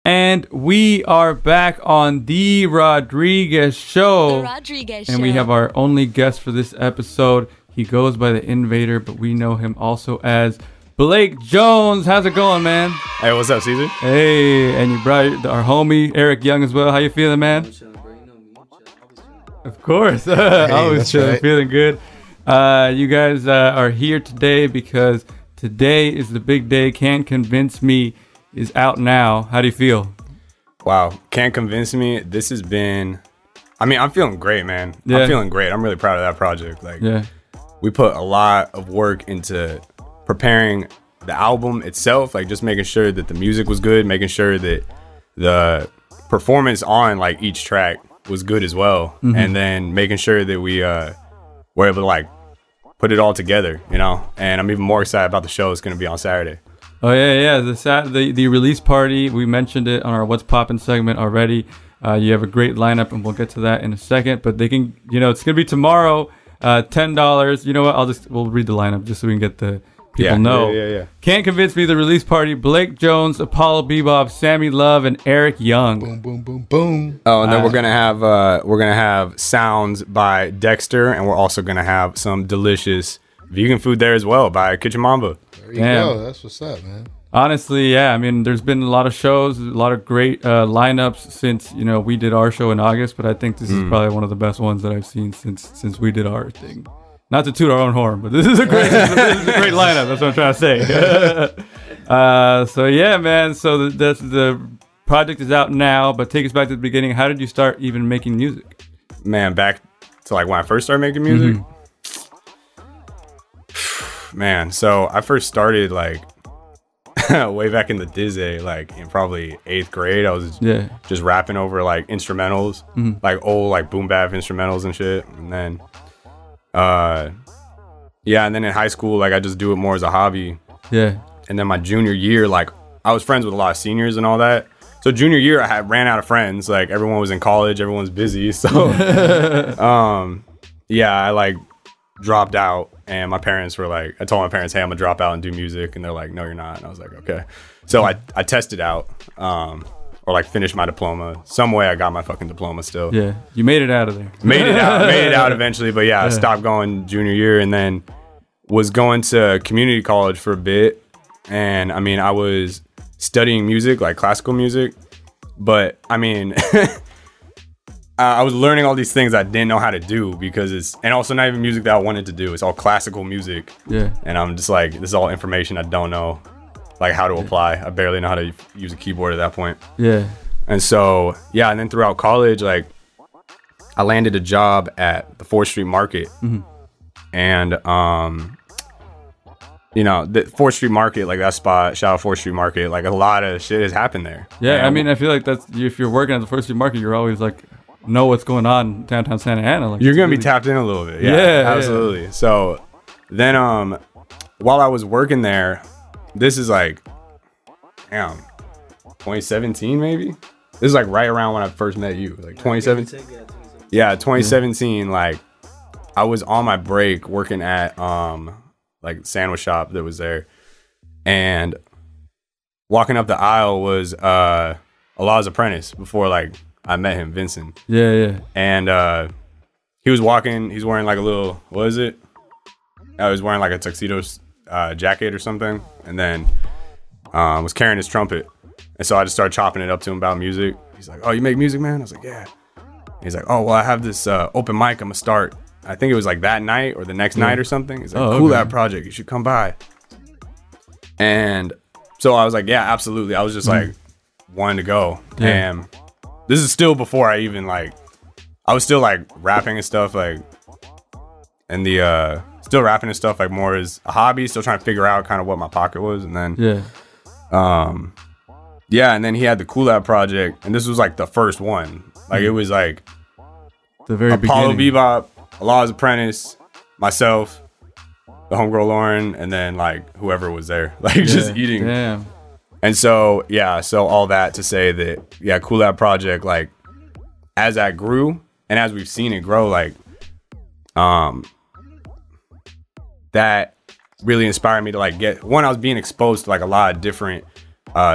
And we are back on The Rodriguez Show. The Rodriguez Show. And we have our only guest for this episode. He goes by the Invader, but we know him also as Blake Jones. How's it going, man? Hey, what's up, Caesar? Hey, and you brought our homie Eric Young as well. How you feeling, man? Of course. Always chilling, right. Feeling good. You guys are here today because today is the big day. Can't Convince Me is out now. How do you feel? Wow, Can't Convince Me. This has been, I mean, I'm feeling great, man. Yeah. I'm feeling great. I'm really proud of that project. Like, yeah, we put a lot of work into preparing the album itself, like just making sure that the music was good, making sure that the performance on like each track was good as well, and then making sure that we were able to like put it all together, you know. And I'm even more excited about the show. It's going to be on Saturday. Oh yeah, the release party. We mentioned it on our What's Poppin' segment already. You have a great lineup, and we'll get to that in a second. But they can, you know, it's gonna be tomorrow. $10. You know what? We'll read the lineup just so we can get the people know. Yeah. Can't Convince Me, the release party. Blake Jones, Apollo Bebop, Sammy Love, and Eric Young. Boom, boom, boom, boom. Oh, and then we're gonna have sounds by Dexter, and we're also gonna have some delicious vegan food there as well by Kitchen Mamba. There you go. That's what's up, man. Honestly, yeah. I mean, there's been a lot of shows, a lot of great lineups since, you know, we did our show in August. But I think this is probably one of the best ones that I've seen since we did our thing. Not to toot our own horn, but this is a great lineup. That's what I'm trying to say. So yeah, man. So the project is out now. But take us back to the beginning. How did you start even making music? Man, back to like when I first started making music. Man, so I first started like way back in the Dizzy, like in probably 8th grade. I was just rapping over like instrumentals, like old like boom bap instrumentals and shit. And then and then in high school, like I just do it more as a hobby. Yeah. And then my junior year, like I was friends with a lot of seniors and all that. So junior year I ran out of friends. Like everyone was in college, everyone's busy. So I like dropped out. And my parents were like, I told my parents, hey, I'm gonna drop out and do music. And they're like, no, you're not. And I was like, okay. So I tested out, or like finished my diploma. Some way I got my fucking diploma still. Yeah, you made it out of there. Made it out eventually. But yeah, I stopped going junior year and then was going to community college for a bit. And I mean, I was studying music, like classical music. But I mean, I was learning all these things I didn't know how to do because and also not even music that I wanted to do. It's all classical music. Yeah. And I'm just like, this is all information I don't know, like how to apply. I barely know how to use a keyboard at that point. Yeah. And so, and then throughout college, like I landed a job at the 4th Street Market. And, you know, the 4th Street Market, like that spot, shout out 4th Street Market, like a lot of shit has happened there. Yeah. And I mean, I feel like if you're working at the 4th Street Market, you're always like, know what's going on downtown Santa Ana. Like, you're gonna be tapped in a little bit. Yeah, absolutely. Yeah. So then while I was working there, this is like 2017 maybe. This is like right around when I first met you, like 2017. Yeah, 2017. Like I was on my break working at like sandwich shop that was there, and walking up the aisle was Allah's Apprentice before like I met him, Vincent. Yeah. And he was walking, he's wearing like a little, what is it? I was wearing like a tuxedo jacket or something. And then was carrying his trumpet. And so I just started chopping it up to him about music. He's like, oh, you make music, man? I was like, yeah. He's like, oh, well, I have this open mic I'm gonna start. I think it was like that night or the next night or something. He's like, cool, that project, you should come by. And so I was like, yeah, absolutely. I was just like, wanting to go. And this is still before I even like, I was still like rapping and stuff like, and still rapping and stuff like more as a hobby, still trying to figure out kind of what my pocket was. And then, and then he had the Cool project, and this was like the first one. Like it was like the very Apollo beginning. Bebop, Allah's Apprentice, myself, the homegirl Lauren, and then like whoever was there, like just eating. Damn. And so, so all that to say that, Cool Lab Project, like, as that grew, and as we've seen it grow, like, that really inspired me to, like, I was being exposed to, like, a lot of different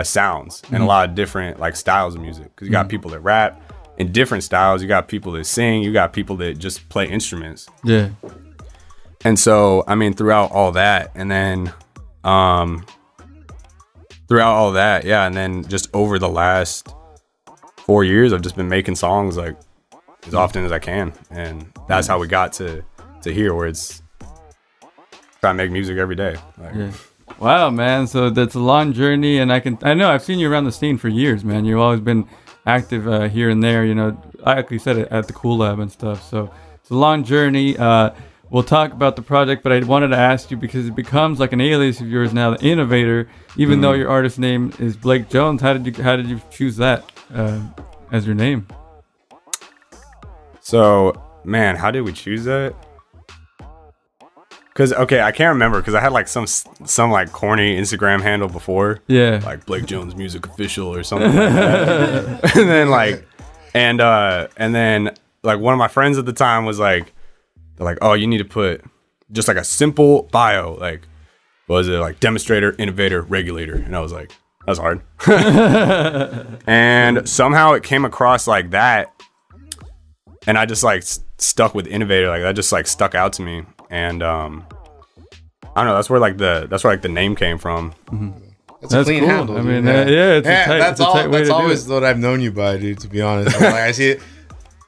sounds and a lot of different like styles of music, because you got people that rap in different styles, you got people that sing, you got people that just play instruments. Yeah. And so I mean, throughout all that, and then and then just over the last 4 years, I've just been making songs like as often as I can, and that's how we got to here, where it's try to make music every day. Like, yeah. Wow, man. So that's a long journey, and I know I've seen you around the scene for years, man. You've always been active here and there, you know, like you said, at the Cool Lab and stuff. So it's a long journey. We'll talk about the project, but I wanted to ask you, because it becomes like an alias of yours now, the Innovator, even though your artist name is Blake Jones. How did you choose that as your name? So, man, how did we choose that? Because, okay, I can't remember, because I had like some like corny Instagram handle before. Yeah. Like Blake Jones Music Official or something like that. And then like, and then like one of my friends at the time was like, they're like, oh, you need to put just like a simple bio. Like, what was it? Like demonstrator, innovator, regulator. And I was like, that's hard. And somehow it came across like that. And I just like stuck with innovator. Like that just like stuck out to me. And I don't know, that's where the name came from. That's a clean cool. handle. I mean, it's a tight, that's it's a tight way that's to do always it. what I've known you by, dude. To be honest, like, I see it.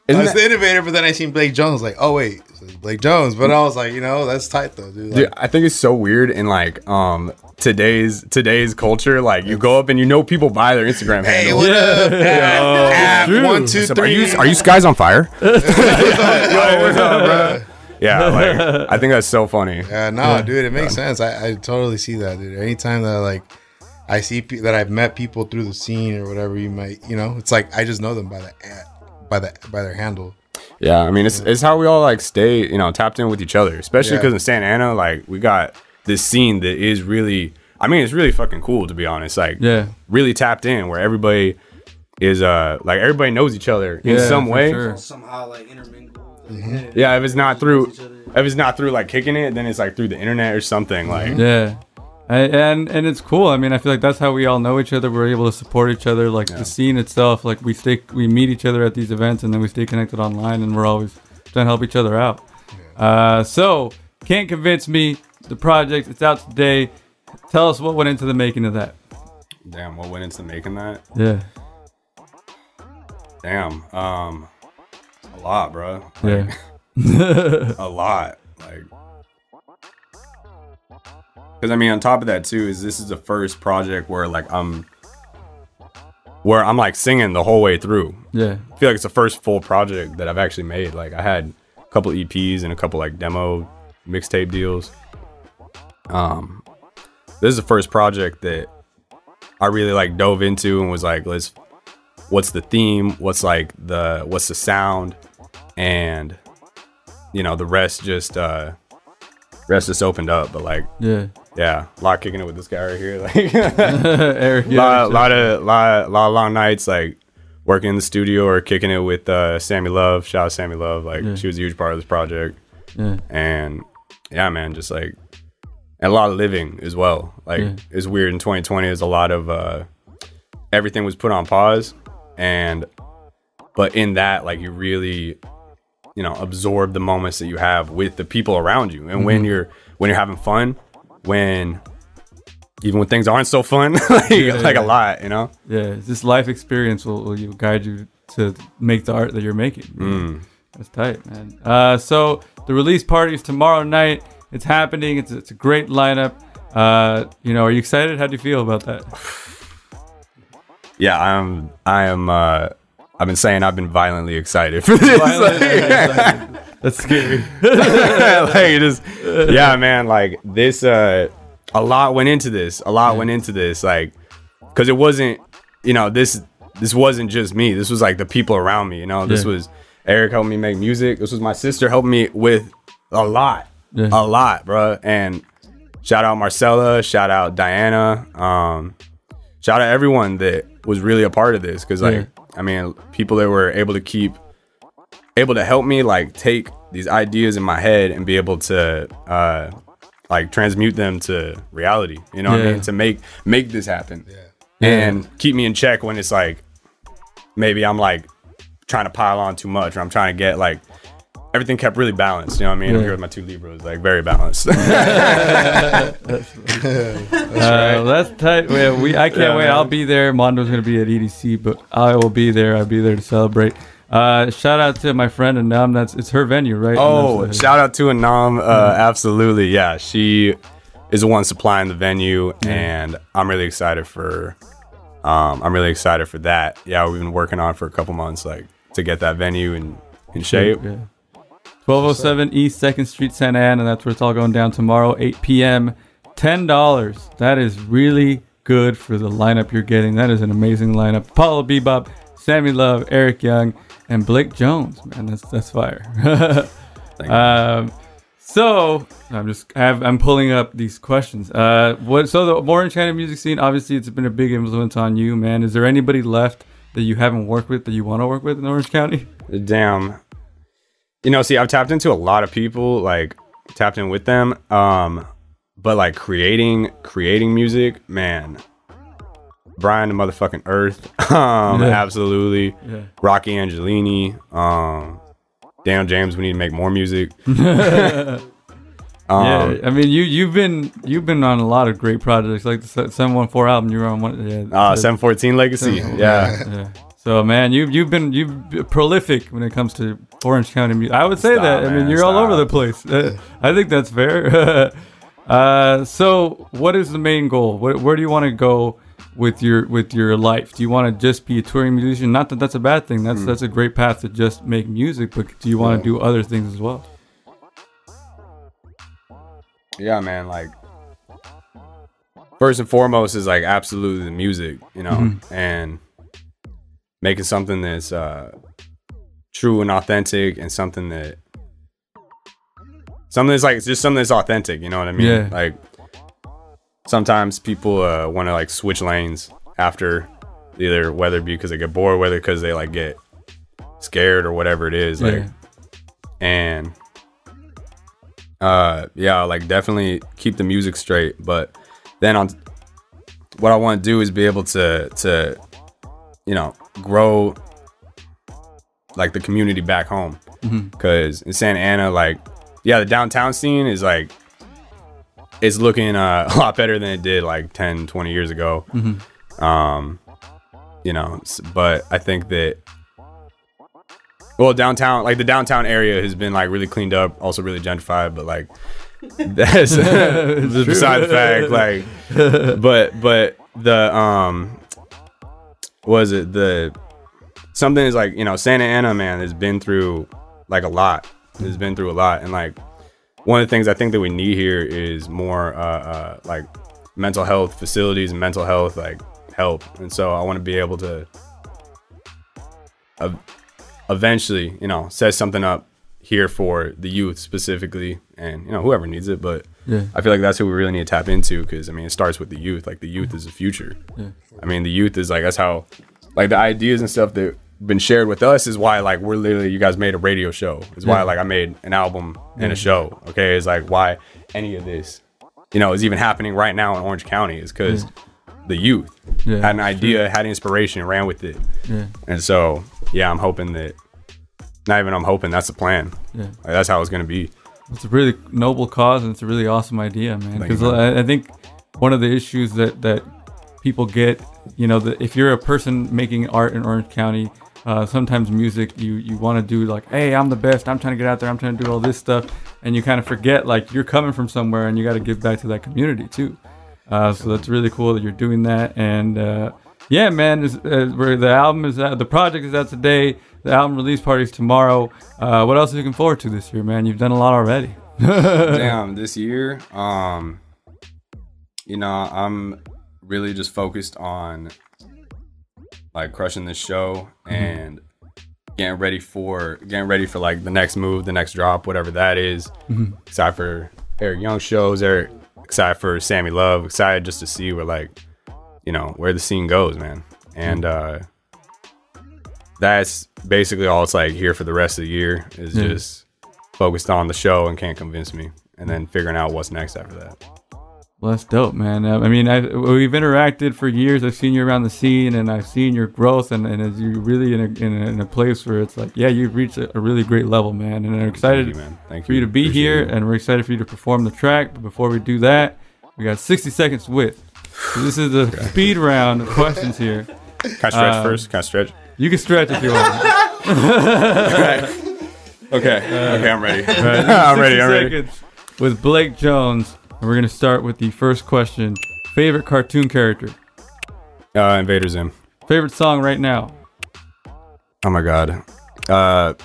I was the Innovator, but then I seen Blake Jones. Like, oh wait, so it's Blake Jones. But I was like, you know, that's tight though, dude. Like, Dude, I think it's so weird in like today's culture. Like you go up and you know people by their Instagram hey, handle. what up? true. 1, 2, 3. Are you guys on fire? Yo, what's up, bro? Yeah, like I think that's so funny. Yeah, no, dude, it makes sense. I totally see that, dude. Anytime that like I see that I've met people through the scene or whatever, you might, you know, it's like I just know them by their handle. Yeah, I mean it's how we all like stay, you know, tapped in with each other, especially because in Santa Ana, like we got this scene that is really, I mean, it's really fucking cool, to be honest. Like, really tapped in, where everybody is like everybody knows each other in some way. Sure. Somehow like intermingled. Yeah, if it's not through like kicking it, then it's like through the internet or something. Like, yeah. And it's cool. I mean, I feel like that's how we all know each other. We're able to support each other. Like the scene itself, like we meet each other at these events, and then we stay connected online, and we're always trying to help each other out. So Can't Convince Me, the project, it's out today. Tell us what went into the making of that. Damn, what went into making that? Yeah. Damn, a lot, bro. Yeah. A lot, like. Because I mean, on top of that too, this is the first project where like I'm like singing the whole way through. Yeah. I feel like it's the first full project that I've actually made. Like I had a couple EPs and a couple like demo mixtape deals. This is the first project that I really like dove into and was like, what's the theme? What's the sound? And you know, the rest just opened up. But like, yeah, a lot kicking it with this guy right here. Like, Eric, lot of long nights like working in the studio or kicking it with Sammy Love. Shout out Sammy Love. Like, she was a huge part of this project. Yeah. And yeah, man, just like, and a lot of living as well. Like, it's weird in 2020. There's a lot of everything was put on pause, but in that, like, you really, you know, absorb the moments that you have with the people around you. And when you're having fun, even when things aren't so fun, like a lot, you know? Yeah, this life experience will guide you to make the art that you're making. That's tight, man. So the release party is tomorrow night. It's happening. It's a great lineup. You know, are you excited? How do you feel about that? Yeah, I am. I've been saying I've been violently excited for this. That's scary. Like, yeah, man. Like this, a lot went into this. Like, because it wasn't, you know, this wasn't just me. This was like the people around me. You know, this was Eric helping me make music. This was my sister helping me with a lot, bro. And shout out Marcella. Shout out Diana. Shout out everyone that was really a part of this, because like, I mean, people that were able to help me like take these ideas in my head and be able to like transmute them to reality, you know what I mean, to make this happen. and keep me in check when it's like maybe I'm like trying to pile on too much, or I'm trying to get like everything kept really balanced. You know what I mean? I'm here with my 2 Libras, like very balanced. That's tight. Well, I can't wait. I'll be there. Mondo's gonna be at EDC, but I will be there. I'll be there to celebrate. Shout out to my friend Anam. It's her venue, right? Oh, shout out to Anam. Absolutely, yeah. She is the one supplying the venue, and I'm really excited for. That. Yeah, we've been working on it for a couple months, like to get that venue in shape. Yeah. 1207 East 2nd Street, Santa Ana. That's where it's all going down tomorrow, 8 p.m. $10. That is really good for the lineup you're getting. That is an amazing lineup. Paulo Bebop, Sammy Love, Eric Young, and Blake Jones. Man, that's fire. So I'm pulling up these questions. So the Orange County music scene, obviously it's been a big influence on you, man. Is there anybody left that you haven't worked with that you want to work with in Orange County? Damn. You know, see, I've tapped into a lot of people, like tapped in with them. But like creating music, man. Brian the motherfucking Earth. Absolutely. Yeah. Rocky Angelini. Daniel James, we need to make more music. Yeah, I mean you've been on a lot of great projects, like the 714 album. You were on one. Yeah, 714 Legacy. Yeah. So man, you've been prolific when it comes to Orange County music. I would say that. I mean, you're all over the place. I think that's fair. So what is the main goal? Where do you want to go with your life? Do you want to just be a touring musician? Not that that's a bad thing. That's a great path to just make music, but do you want to do other things as well? Yeah, man, like first and foremost is like absolutely the music, you know, and making something that's true and authentic, and something that's like just something that's authentic, you know what I mean? Yeah. Like sometimes people want to like switch lanes after, either whether it be because they get bored, whether because they like get scared or whatever it is, like, and like definitely keep the music straight. But then on what I want to do is be able to you know, grow like the community back home, because in Santa Ana, like, yeah, the downtown scene is like, it's looking a lot better than it did like 10-20 years ago. You know, but I think that, well, downtown, like the downtown area has been like really cleaned up, also really gentrified, but like that's beside the fact, like, but the was it the something is like, you know, Santa Ana, man, has been through like a lot. Has been through a lot, and like one of the things I think that we need here is more like mental health facilities and mental health like help. And so I want to be able to eventually, you know, set something up here for the youth specifically, and you know, whoever needs it. But I feel like that's who we really need to tap into, because I mean, it starts with the youth. Like the youth is the future. I mean, the youth is like, that's how, like, the ideas and stuff that been shared with us is why, like, we're literally, you guys made a radio show. Is why, like, I made an album and a show. Okay, is like why any of this, you know, is even happening right now in Orange County, is because the youth had an idea, had inspiration, and ran with it. And so I'm hoping that, not even I'm hoping, that's the plan. Like, that's how it's gonna be. It's a really noble cause, and it's a really awesome idea, man. Because I think one of the issues that people get, you know, that if you're a person making art in Orange County, sometimes music, you want to do like, hey, I'm the best, I'm trying to get out there, I'm trying to do all this stuff, and you kind of forget like you're coming from somewhere and you got to give back to that community too. So that's really cool that you're doing that. And yeah, man, where the album is at, the project is out today, the album release party is tomorrow. What else are you looking forward to this year, man? You've done a lot already. Damn, this year, you know, I'm really just focused on like crushing this show and getting ready for like the next move, the next drop, whatever that is. Excited for Eric Young shows, excited for Sammy Love, excited just to see where, like, you know, where the scene goes, man. And that's basically all it's like here for the rest of the year, is just focused on the show and Can't Convince Me, and then figuring out what's next after that. Well, that's dope, man. I mean, we've interacted for years. I've seen you around the scene, and I've seen your growth, and as you're really in a place where it's like, yeah, you've reached a really great level, man. And I'm excited for you to be here, and we're excited for you to perform the track. But before we do that, we got 60 seconds with. So this is the speed round of questions here. Can I stretch first? Can I stretch? You can stretch if you want. Okay, I'm ready. Right, I'm ready. With Blake Jones. And we're going to start with the first question. Favorite cartoon character? Invader Zim. Favorite song right now? Oh my God.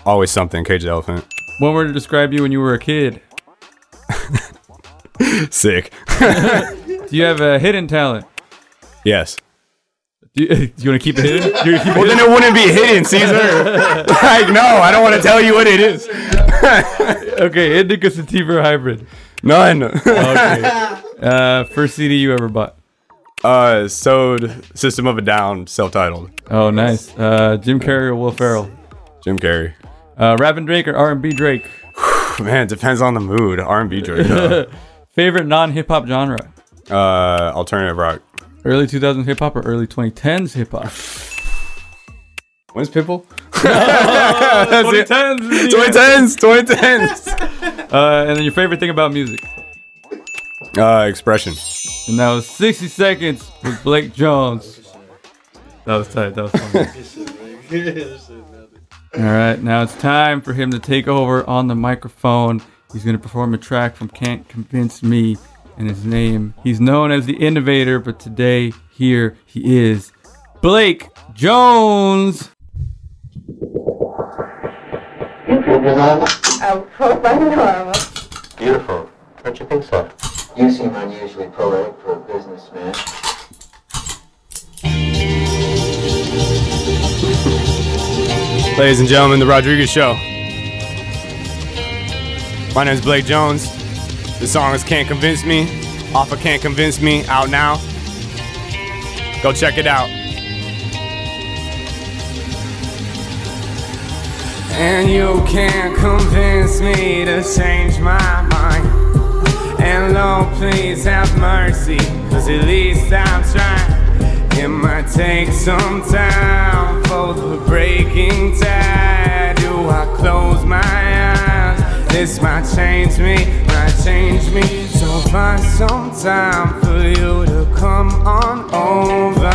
Always Something, Cage the Elephant. One word to describe you when you were a kid? Sick. Do you have a hidden talent? Yes. Do you want to keep it hidden? Well, then it wouldn't be hidden, Caesar. Like, no, I don't want to tell you what it is. Okay, indica sativa hybrid. None. Okay. First CD you ever bought? Sold System of a Down, self-titled. Oh, nice. Jim Carrey or Will Ferrell? Jim Carrey. Rapping Drake or R&B Drake? Man, it depends on the mood. R&B Drake. Favorite non-hip-hop genre? Alternative rock. Early 2000s hip-hop or early 2010s hip-hop? When's Pitbull? 2010s. 2010s. And then your favorite thing about music? Expression. And that was 60 seconds with Blake Jones. That was tight. That was fun. All right, now it's time for him to take over on the microphone. He's going to perform a track from Can't Convince Me. And his name, he's known as the Innovator, but today, here he is, Blake Jones. I'm profiling normal. Beautiful. Don't you think so? You seem unusually poetic for a businessman. Ladies and gentlemen, The Rodriguez Show. My name is Blake Jones. The song is Can't Convince Me. Off of Can't Convince Me, out now. Go check it out. And you can't convince me to change my mind. And Lord, please have mercy, cause at least I'm trying. It might take some time for the breaking tide. Do I close my eyes? This might change me, so find some time for you to come on over.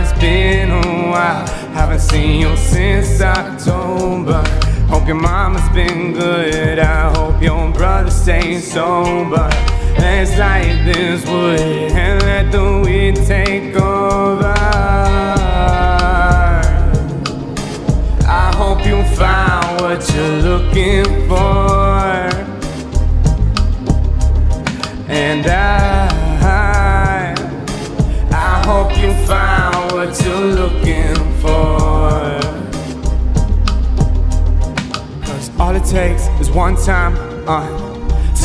It's been a while, haven't seen you since October. Hope your mama's been good, I hope your brother stays sober. Let's light this wood and let the weed take over. I hope you found what you're looking for. And I hope you found what you're looking for. Cause all it takes is one time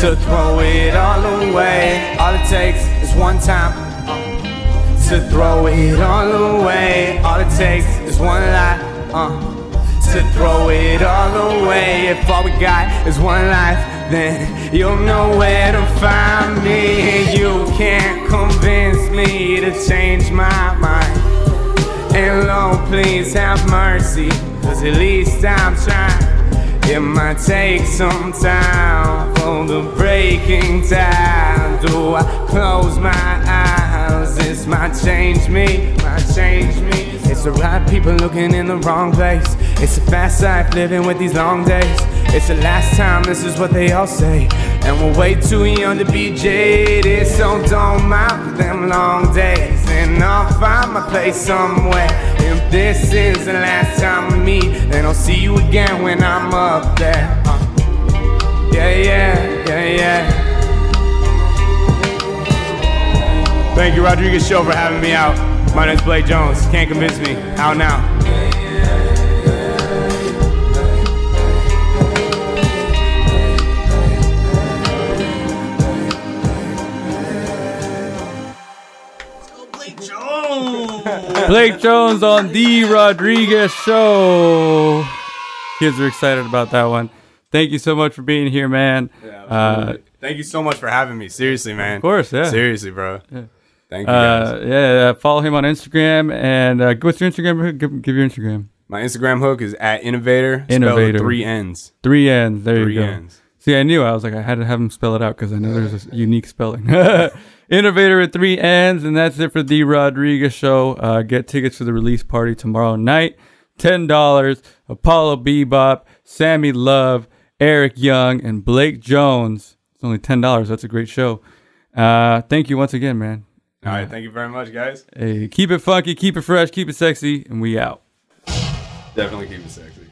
to throw it all away. All it takes is one time to throw it all away. All it takes is one life to throw it all away. If all we got is one life, then you'll know where to find me. You can't convince me to change my mind. And Lord, please have mercy, cause at least I'm trying. It might take some time for the breaking tide. Do I close my eyes? This might change me, It's the right people looking in the wrong place. It's a fast life living with these long days. It's the last time, this is what they all say. And we're way too young to be jaded, so don't mind them long days. And I'll find my place somewhere. If this is the last time we meet, then I'll see you again when I'm up there. Yeah. Thank you, Rodriguez Show, for having me out. My name's Blake Jones. Can't Convince Me. Out now. Blake Jones on The Rodriguez Show. Kids are excited about that one. Thank you so much for being here, man. Yeah, Thank you so much for having me. Seriously, man. Of course, yeah. Seriously, bro. Yeah. Thank you, guys. Yeah, follow him on Instagram. And what's your Instagram? Give your Instagram. My Instagram hook is @innovator. Innovator. Spelled 3 N's. 3 N's. There you go. 3 N's. See, I knew. I was like, I had to have him spell it out because I know there's a unique spelling. Innovator with 3 N's. And that's it for The Rodriguez Show. Get tickets for the release party tomorrow night. $10. Apollo Bebop, Sammy Love, Eric Young, and Blake Jones. It's only $10. That's a great show. Thank you once again, man. All right. Thank you very much, guys. Hey, keep it funky, keep it fresh, keep it sexy, and we out. Definitely keep it sexy.